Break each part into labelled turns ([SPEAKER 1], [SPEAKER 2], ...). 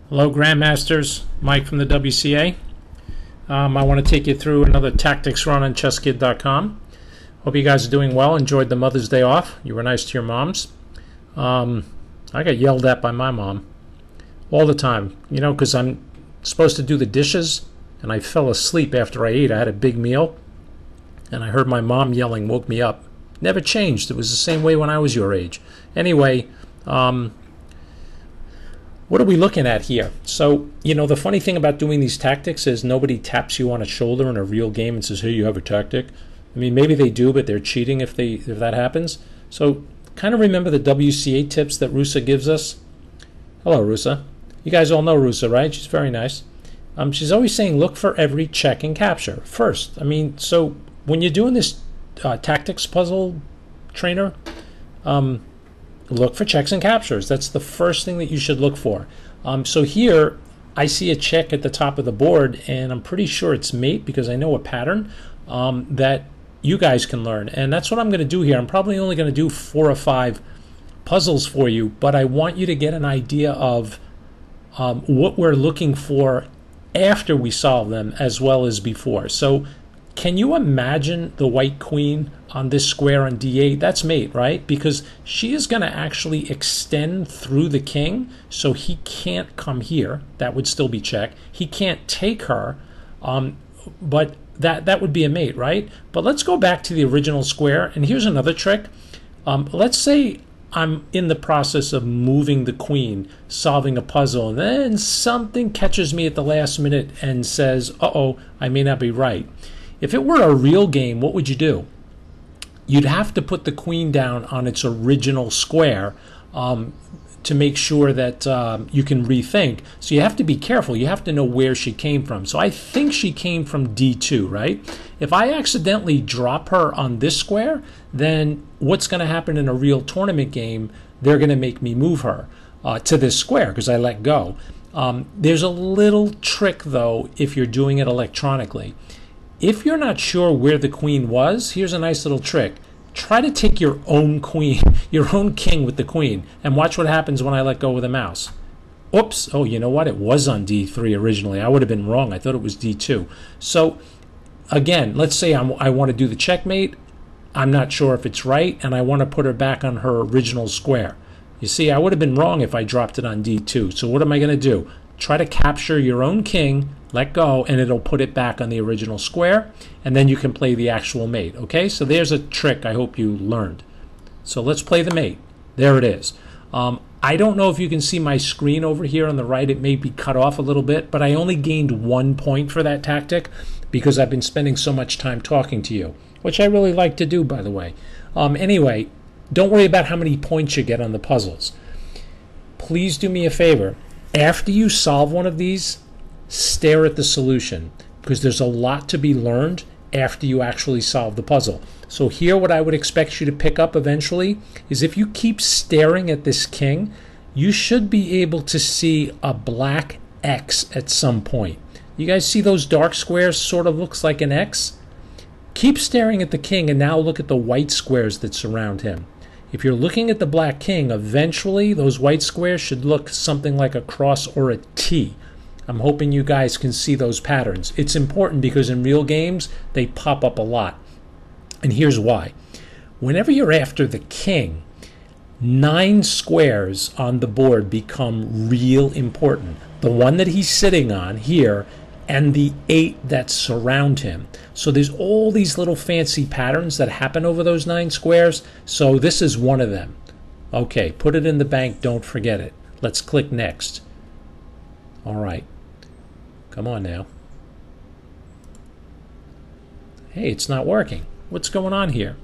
[SPEAKER 1] Hello, Grandmasters. Mike from the WCA. I want to take you through another tactics run on chesskid.com. Hope you guys are doing well. Enjoyed the Mother's Day off. You were nice to your moms. I got yelled at by my mom all the time, because I'm supposed to do the dishes, and I fell asleep after I ate. I had a big meal, and I heard my mom yelling, woke me up. Never changed. It was the same way when I was your age. Anyway, what are we looking at here? So, the funny thing about doing these tactics is nobody taps you on a shoulder in a real game and says, hey, you have a tactic. I mean, maybe they do, but they're cheating if that happens. So kind of remember the WCA tips that Rusa gives us. Hello, Rusa. You guys all know Rusa, right? She's very nice. She's always saying, look for every check and capture first. So when you're doing this tactics puzzle trainer, look for checks and captures. That's the first thing that you should look for. So here, I see a check at the top of the board, and I'm pretty sure it's mate because I know a pattern that you guys can learn. And that's what I'm going to do here. I'm probably only going to do 4 or 5 puzzles for you, but I want you to get an idea of what we're looking for after we solve them as well as before. So can you imagine the white queen on this square on D8? That's mate, right? Because she is going to actually extend through the king, so he can't come here. That would still be check. He can't take her, but that would be a mate, right? But let's go back to the original square, and here's another trick. Let's say I'm in the process of moving the queen, solving a puzzle, and then something catches me at the last minute and says, uh-oh, I may not be right. If it were a real game, what would you do? You'd have to put the queen down on its original square to make sure that you can rethink. So you have to be careful. You have to know where she came from. So I think she came from D2, right? If I accidentally drop her on this square, then what's going to happen in a real tournament game? They're going to make me move her to this square because I let go. There's a little trick, though, if you're doing it electronically. If you're not sure where the queen was, here's a nice little trick. Try to take your own queen, your own king with the queen, and watch what happens when I let go of the mouse. Oops. Oh, you know what? It was on D3 originally. I would have been wrong. I thought it was D2. So, again, let's say I want to do the checkmate. I'm not sure if it's right, and I want to put her back on her original square. You see, I would have been wrong if I dropped it on D2. So what am I going to do? Try to capture your own king, let go, and it'll put it back on the original square, and then you can play the actual mate. Okay, so there's a trick I hope you learned. So let's play the mate. There it is. I don't know if you can see my screen over here on the right. It may be cut off a little bit, but I only gained 1 point for that tactic because I've been spending so much time talking to you, which I really like to do, by the way. Anyway, don't worry about how many points you get on the puzzles. Please do me a favor. After you solve one of these, stare at the solution because there's a lot to be learned after you actually solve the puzzle. So here what I would expect you to pick up eventually is if you keep staring at this king, you should be able to see a black X at some point. You guys see those dark squares sort of looks like an X? Keep staring at the king and now look at the white squares that surround him. If you're looking at the black king, eventually those white squares should look something like a cross or a T. I'm hoping you guys can see those patterns. It's important because in real games, they pop up a lot. And here's why. Whenever you're after the king, 9 squares on the board become real important. The one that he's sitting on here and the 8 that surround him. So there's all these little fancy patterns that happen over those 9 squares. So this is one of them. Okay, put it in the bank. Don't forget it. Let's click next. All right. Come on now. Hey, it's not working. What's going on here?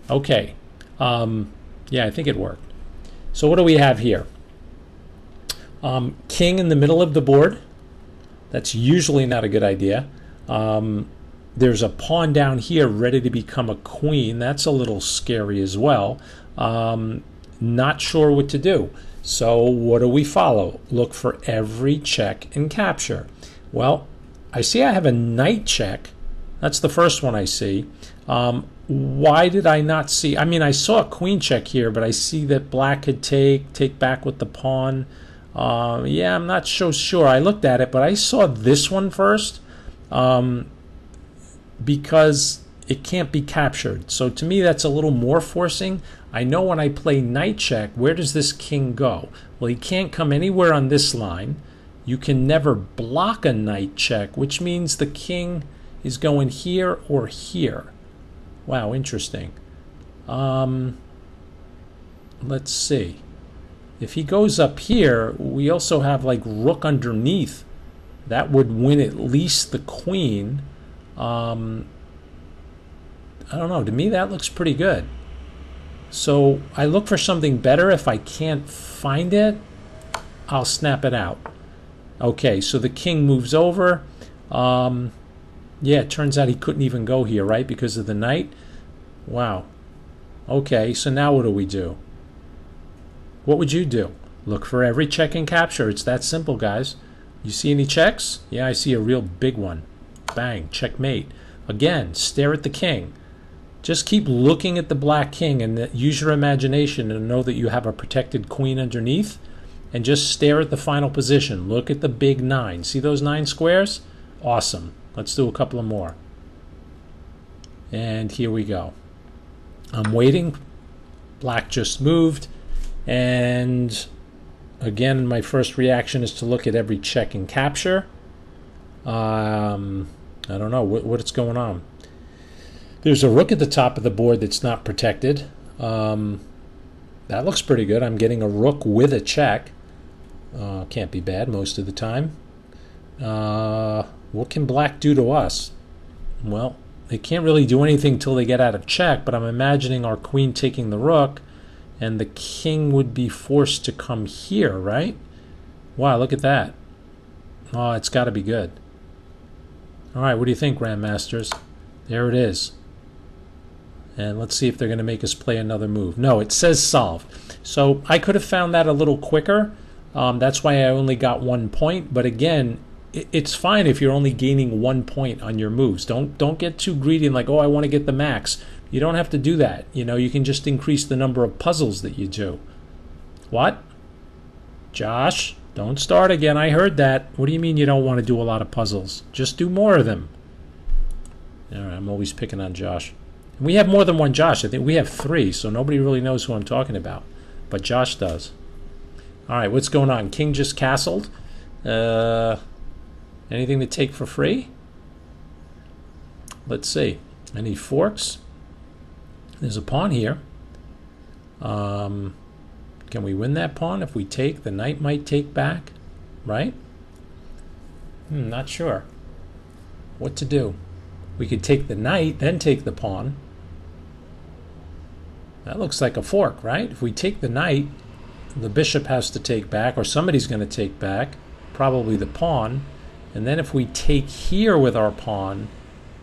[SPEAKER 1] Okay. Yeah, I think it worked. So what do we have here? King in the middle of the board. That's usually not a good idea. There's a pawn down here ready to become a queen. That's a little scary as well. Not sure what to do. So what do we follow? Look for every check and capture. Well, I see I have a knight check. That's the first one I see. Why did I not see? I mean, I saw a queen check here, but I see that black could take back with the pawn. Yeah, I'm not so sure. I looked at it, but I saw this one first because it can't be captured. So to me, that's a little more forcing. I know when I play knight check, where does this king go? Well, he can't come anywhere on this line. You can never block a knight check, which means the king is going here or here. Wow, interesting. Let's see. If he goes up here, we also have like rook underneath. That would win at least the queen. I don't know. To me, that looks pretty good. So I look for something better. If I can't find it, I'll snap it out. Okay, so the king moves over. Yeah, it turns out he couldn't even go here, right, because of the knight. Wow. Okay, so now what do we do? What would you do? Look for every check and capture. It's that simple, guys. You see any checks? Yeah, I see a real big one. Bang, checkmate. Again, stare at the king. Just keep looking at the black king and use your imagination and know that you have a protected queen underneath. And just stare at the final position. Look at the big 9. See those 9 squares? Awesome. Let's do a couple of more. And here we go. I'm waiting. Black just moved. And again, my first reaction is to look at every check and capture. I don't know what's going on. There's a rook at the top of the board that's not protected. That looks pretty good. I'm getting a rook with a check. Can't be bad most of the time. What can black do to us? Well, they can't really do anything till they get out of check, but I'm imagining our queen taking the rook, and the king would be forced to come here, right? Wow, look at that. Oh, it's got to be good. All right, what do you think, Grandmasters? There it is. And let's see if they're going to make us play another move. No, it says solve. So I could have found that a little quicker. That's why I only got 1 point. But again, it's fine if you're only gaining 1 point on your moves. Don't get too greedy and like, oh, I want to get the max. You don't have to do that. You know, you can just increase the number of puzzles that you do. What? Josh, don't start again. I heard that. What do you mean you don't want to do a lot of puzzles? Just do more of them. All right, I'm always picking on Josh. We have more than one Josh. I think we have 3, so nobody really knows who I'm talking about. But Josh does. All right, what's going on? King just castled. Anything to take for free? Let's see. Any forks? There's a pawn here. Can we win that pawn if we take? The knight might take back, right? Not sure. What to do? We could take the knight, then take the pawn. That looks like a fork, right? If we take the knight, the bishop has to take back, or somebody's going to take back, probably the pawn. And then if we take here with our pawn,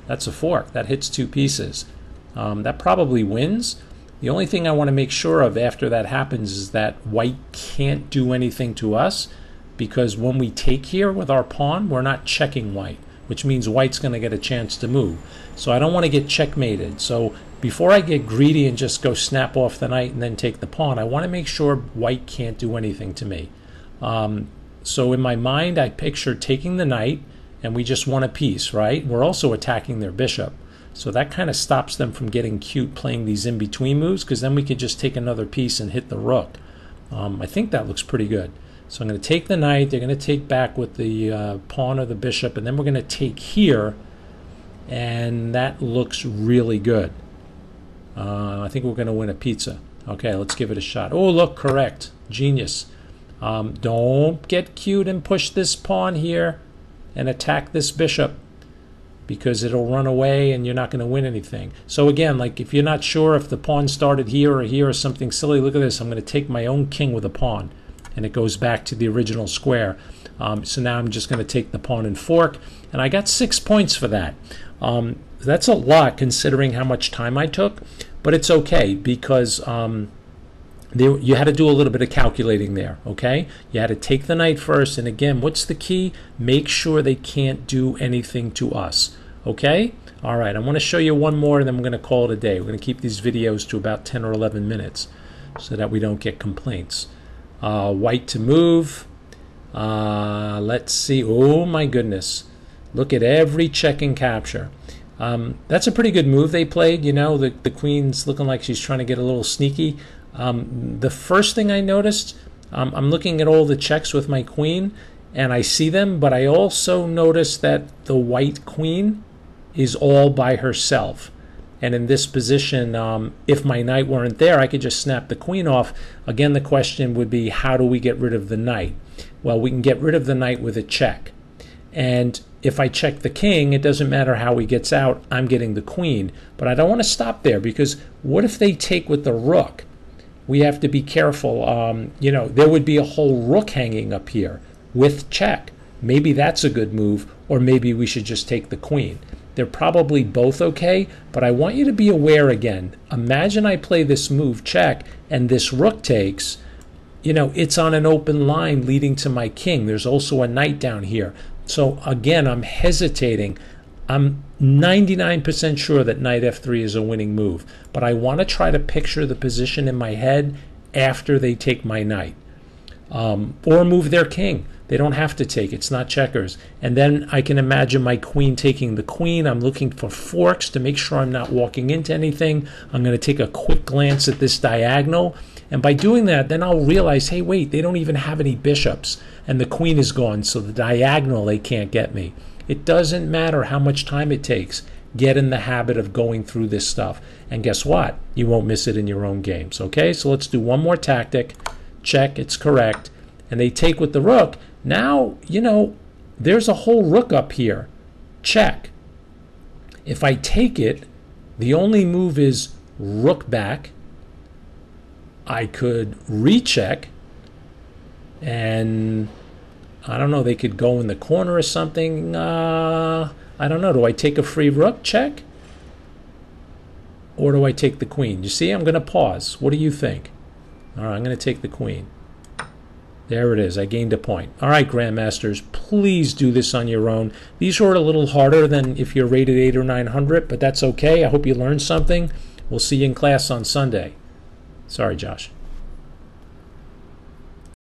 [SPEAKER 1] that's a fork. That hits 2 pieces. That probably wins. The only thing I want to make sure of after that happens is that white can't do anything to us, because when we take here with our pawn, we're not checking white, which means white's going to get a chance to move. So I don't want to get checkmated. So before I get greedy and just go snap off the knight and then take the pawn, I want to make sure white can't do anything to me. So in my mind, I picture taking the knight, and we just want a piece, right? We're also attacking their bishop. So that kind of stops them from getting cute playing these in-between moves, because then we could just take another piece and hit the rook. I think that looks pretty good. So I'm going to take the knight. They're going to take back with the pawn or the bishop, and then we're going to take here, and that looks really good. I think we're going to win a pizza. Okay, let's give it a shot. Oh, look, correct. Genius. Don't get cute and push this pawn here and attack this bishop, because it'll run away and you're not going to win anything. So again, like if you're not sure if the pawn started here or something silly, look at this. I'm going to take my own king with a pawn, and it goes back to the original square. So now I'm just going to take the pawn and fork, and I got 6 points for that. That's a lot considering how much time I took, but it's okay, because you had to do a little bit of calculating there, okay? You had to take the knight first, and again, what's the key? Make sure they can't do anything to us. Okay? All right, I want to show you one more, and then I'm going to call it a day. We're going to keep these videos to about 10 or 11 minutes so that we don't get complaints. White to move. Let's see. Oh, my goodness. Look at every check and capture. That's a pretty good move they played. You know, the queen's looking like she's trying to get a little sneaky. The first thing I noticed, I'm looking at all the checks with my queen, and I see them, but I also noticed that the white queen is all by herself. And in this position, if my knight weren't there, I could just snap the queen off. Again, the question would be, how do we get rid of the knight? Well, we can get rid of the knight with a check. And if I check the king, it doesn't matter how he gets out, I'm getting the queen. But I don't want to stop there, because what if they take with the rook? We have to be careful. You know, there would be a whole rook hanging up here with check. Maybe that's a good move, or maybe we should just take the queen. They're probably both okay, but I want you to be aware again. Imagine I play this move check and this rook takes. You know, it's on an open line leading to my king. There's also a knight down here. So again, I'm hesitating. I'm 99% sure that knight f3 is a winning move, but I want to try to picture the position in my head after they take my knight, or move their king. They don't have to take. It's not checkers. And then I can imagine my queen taking the queen. I'm looking for forks to make sure I'm not walking into anything. I'm going to take a quick glance at this diagonal. And by doing that, then I'll realize, hey, wait, they don't even have any bishops. And the queen is gone, so the diagonal, they can't get me. It doesn't matter how much time it takes. Get in the habit of going through this stuff. And guess what? You won't miss it in your own games. Okay, so let's do one more tactic. Check, it's correct. And they take with the rook. Now, you know, there's a whole rook up here. Check. If I take it, the only move is rook back. I could recheck, and I don't know, they could go in the corner or something. I don't know. Do I take a free rook check? Or do I take the queen? You see, I'm going to pause. What do you think? All right, I'm going to take the queen. There it is. I gained a point. All right, Grandmasters, please do this on your own. These are a little harder than if you're rated 8 or 900, but that's okay. I hope you learned something. We'll see you in class on Sunday. Sorry, Josh.